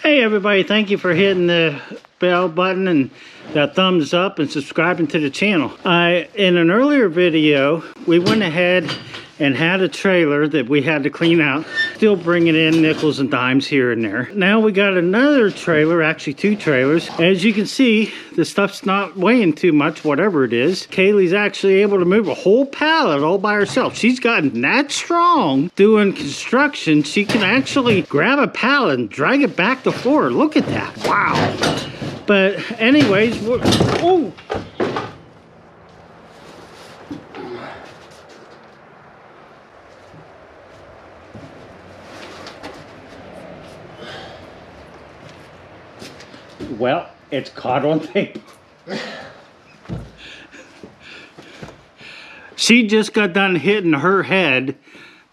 Hey everybody, thank you for hitting the bell button and the thumbs up and subscribing to the channel. In an earlier video, we went ahead and had a trailer that we had to clean out. Still bringing in nickels and dimes here and there. Now we got another trailer, actually two trailers. As you can see, the stuff's not weighing too much, whatever it is. Kaylee's actually able to move a whole pallet all by herself. She's gotten that strong doing construction. She can actually grab a pallet and drag it back the floor. Look at that, wow. But anyways, oh. Well, it's caught on tape. She just got done hitting her head,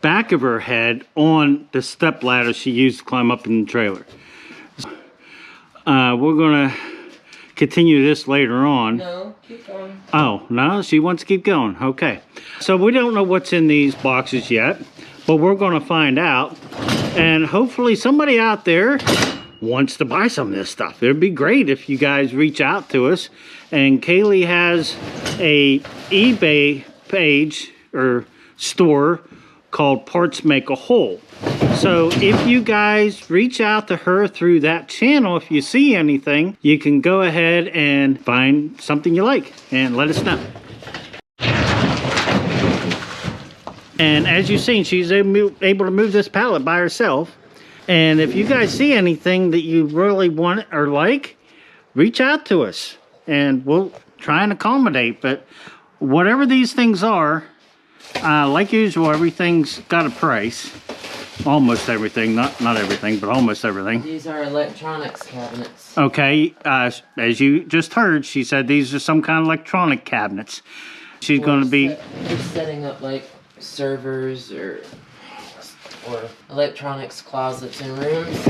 back of her head, on the step ladder she used to climb up in the trailer. We're gonna continue this later on. No, keep going. Oh, no, she wants to keep going. Okay. So we don't know what's in these boxes yet, but we're gonna find out. And hopefully somebody out there wants to buy some of this stuff. It'd be great if you guys reach out to us. And Kaylee has a eBay page or store called Parts Make a Hole. So if you guys reach out to her through that channel, if you see anything, you can go ahead and find something you like and let us know. And as you've seen, she's able to move this pallet by herself. And if you guys see anything that you really want or like, reach out to us and we'll try and accommodate. But whatever these things are, like usual, everything's got a price. Almost everything, not everything, but almost everything. These are electronics cabinets. Okay, as you just heard, she said these are some kind of electronic cabinets. She's going to be setting up like servers or electronics closets in rooms,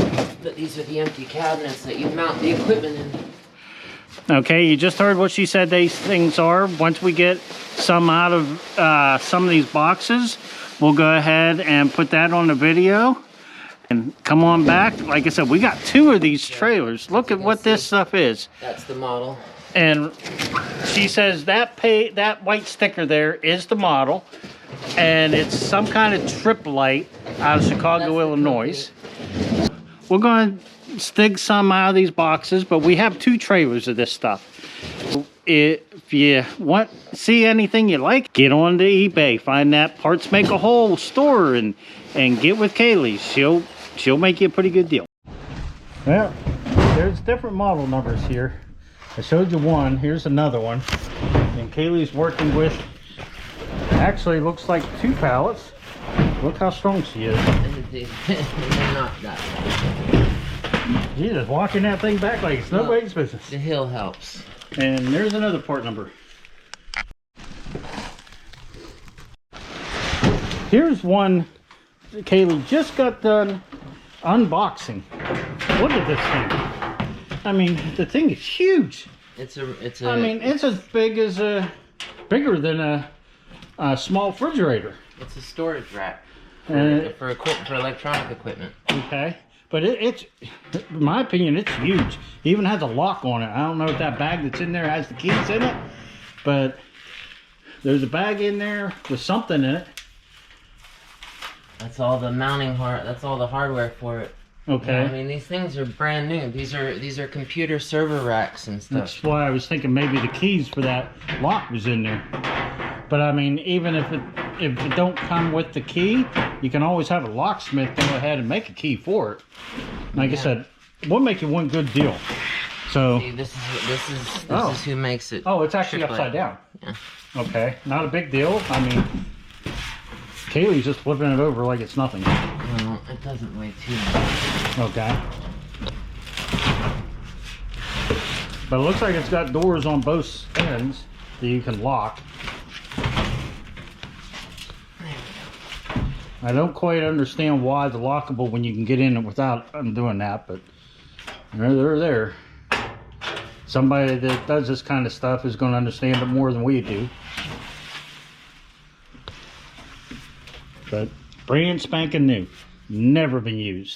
but these are the empty cabinets that you mount the equipment in. Okay, you just heard what she said these things are. Once we get some out of some of these boxes, we'll go ahead and put that on the video and come on back. Like I said, we got two of these trailers. Look at what this stuff is. That's the model. And she says that white sticker there is the model, and it's some kind of trip light out of Chicago, Illinois. We're going to stick some out of these boxes, but we have two trailers of this stuff. If you see anything you like, get on to eBay, find that Parts Make a Hole store and get with Kaylee. She'll make you a pretty good deal. Well, there's different model numbers here. I showed you one. Here's another one. And Kaylee's working with, actually looks like two pallets. Look how strong she is. They're not that. She's just walking that thing back like it's nobody's business. The hill helps. And there's another part number. Here's one Kaylee just got done unboxing. Look at this thing. I mean, the thing is huge. I mean, it's as big as bigger than a small refrigerator. It's a storage rack for electronic equipment. Okay. But it's, in my opinion, it's huge. It even has a lock on it. I don't know if that bag that's in there has the keys in it, but there's a bag in there with something in it. That's all the that's all the hardware for it. Okay. Yeah, I mean, these things are brand new. These are computer server racks and stuff. That's why I was thinking maybe the keys for that lock was in there. But I mean, even if it don't come with the key, you can always have a locksmith go ahead and make a key for it. Like I said, we'll make it one good deal. So see, this is who makes it. Oh, it's actually upside down. Yeah. Okay, not a big deal. I mean, Kaylee's just flipping it over like it's nothing. Well, it doesn't weigh too much. Okay. But it looks like it's got doors on both ends that you can lock. I don't quite understand why the lockable when you can get in it without undoing that, but they're there. Somebody that does this kind of stuff is going to understand it more than we do. But brand spanking new, never been used.